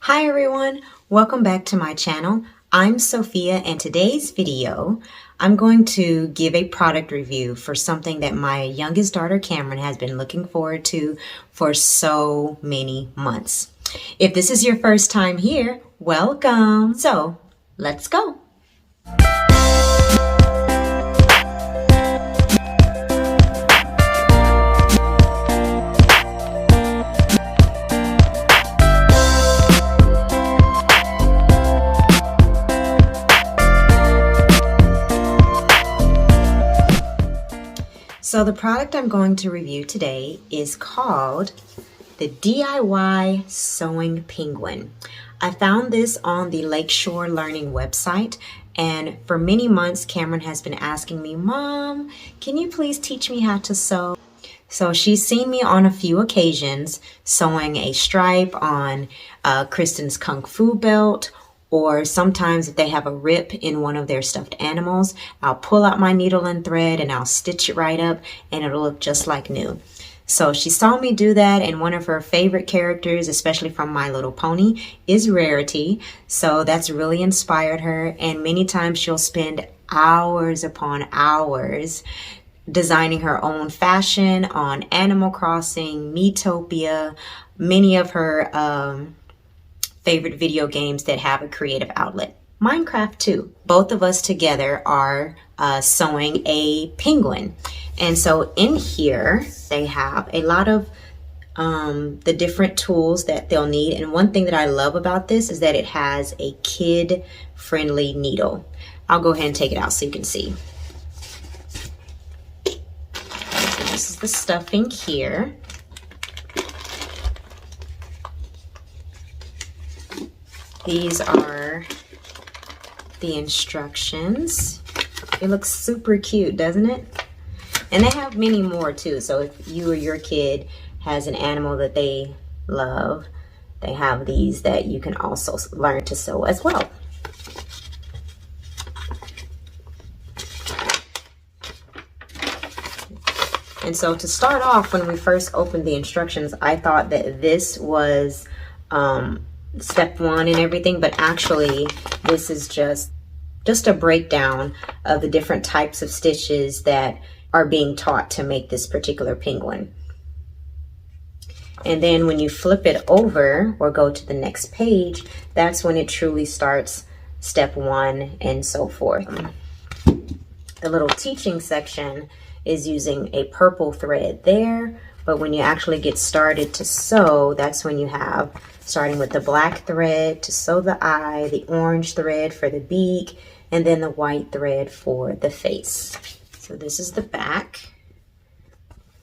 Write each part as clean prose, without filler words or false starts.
Hi everyone, welcome back to my channel. I'm Sophia, and today's video I'm going to give a product review for something that my youngest daughter Cameron has been looking forward to for so many months. If this is your first time here, welcome. So let's go. So the product I'm going to review today is called the DIY Sewing Penguin. I found this on the Lakeshore Learning website, and for many months Cameron has been asking me, "Mom, can you please teach me how to sew?" So she's seen me on a few occasions sewing a stripe on Kristen's Kung Fu belt, or sometimes if they have a rip in one of their stuffed animals, I'll pull out my needle and thread and I'll stitch it right up and it'll look just like new. So she saw me do that, and one of her favorite characters, especially from My Little Pony, is Rarity. So that's really inspired her, and many times she'll spend hours upon hours designing her own fashion on Animal Crossing, Miitopia, many of her favorite video games that have a creative outlet. Minecraft too. Both of us together are sewing a penguin. And so in here, they have a lot of the different tools that they'll need. And one thing that I love about this is that it has a kid-friendly needle. I'll go ahead and take it out so you can see. So this is the stuffing here. These are the instructions. It looks super cute, doesn't it? And they have many more too. So if you or your kid has an animal that they love, they have these that you can also learn to sew as well. And so to start off, when we first opened the instructions, I thought that this was step one and everything, but actually this is just a breakdown of the different types of stitches that are being taught to make this particular penguin. And then when you flip it over or go to the next page, that's when it truly starts step one and so forth. The little teaching section is using a purple thread there, but when you actually get started to sew, that's when you have starting with the black thread to sew the eye, the orange thread for the beak, and then the white thread for the face. So this is the back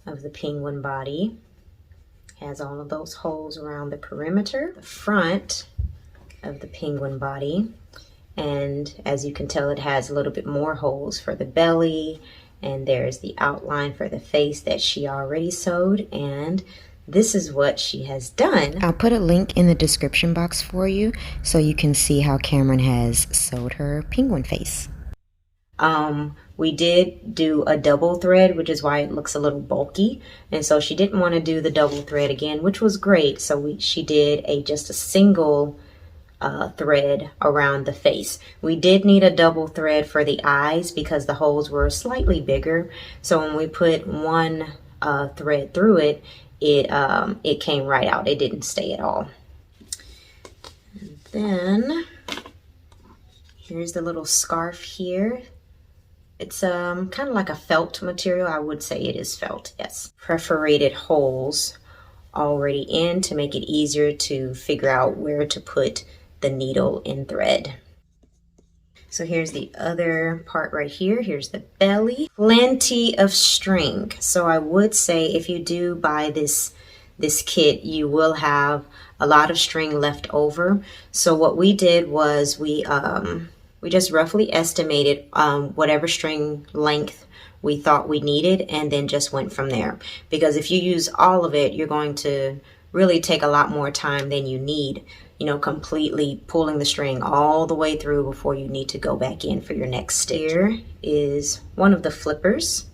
of the penguin body. Has all of those holes around the perimeter. The front of the penguin body, and as you can tell, it has a little bit more holes for the belly, and there's the outline for the face that she already sewed, and this is what she has done. I'll put a link in the description box for you so you can see how Cameron has sewed her penguin face. We did do a double thread, which is why it looks a little bulky, and so she didn't want to do the double thread again, which was great. So she did just a single thread around the face. We did need a double thread for the eyes because the holes were slightly bigger, so when we put one thread through it, it came right out. It didn't stay at all. And then here's the little scarf here. It's kind of like a felt material. I would say it is felt, yes. Perforated holes already in to make it easier to figure out where to put the needle and thread. So here's the other part right here. Here's the belly. Plenty of string. So I would say if you do buy this kit, you will have a lot of string left over. So what we did was we just roughly estimated whatever string length we thought we needed, and then just went from there. Because if you use all of it, you're going to really take a lot more time than you need, you know, completely pulling the string all the way through before you need to go back in for your next stitch. Here is one of the flippers.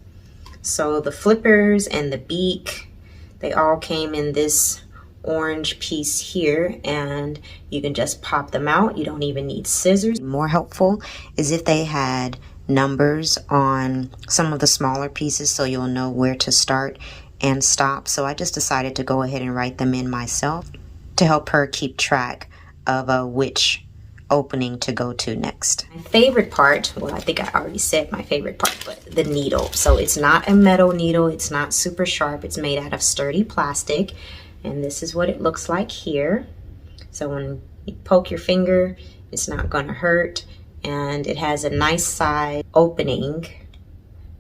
So the flippers and the beak, they all came in this orange piece here, and you can just pop them out. You don't even need scissors. More helpful is if they had numbers on some of the smaller pieces, so you'll know where to start and stop. So I just decided to go ahead and write them in myself to help her keep track of which opening to go to next. My favorite part, well, I think I already said my favorite part, but the needle. So it's not a metal needle, it's not super sharp, it's made out of sturdy plastic, and this is what it looks like here. So when you poke your finger, it's not gonna hurt, and it has a nice side opening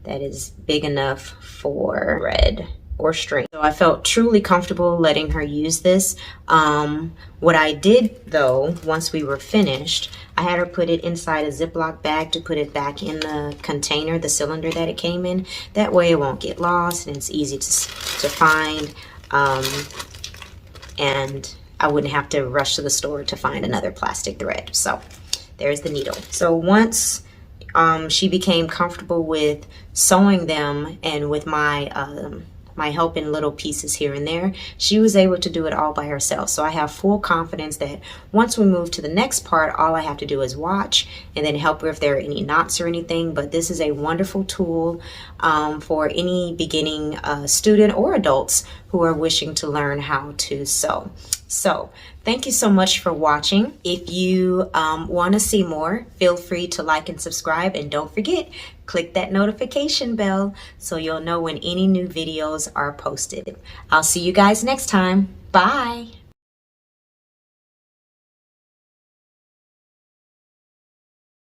that is big enough for thread or string. So I felt truly comfortable letting her use this. What I did though, once we were finished, I had her put it inside a Ziploc bag to put it back in the container, the cylinder that it came in. That way it won't get lost and it's easy to find. And I wouldn't have to rush to the store to find another plastic thread. So there's the needle. So once she became comfortable with sewing them and with my help in little pieces here and there, she was able to do it all by herself. So I have full confidence that once we move to the next part, all I have to do is watch and then help her if there are any knots or anything. But this is a wonderful tool for any beginning student or adults who are wishing to learn how to sew. So thank you so much for watching. If you want to see more, feel free to like and subscribe, and don't forget, click that notification bell so you'll know when any new videos are posted. I'll see you guys next time. Bye.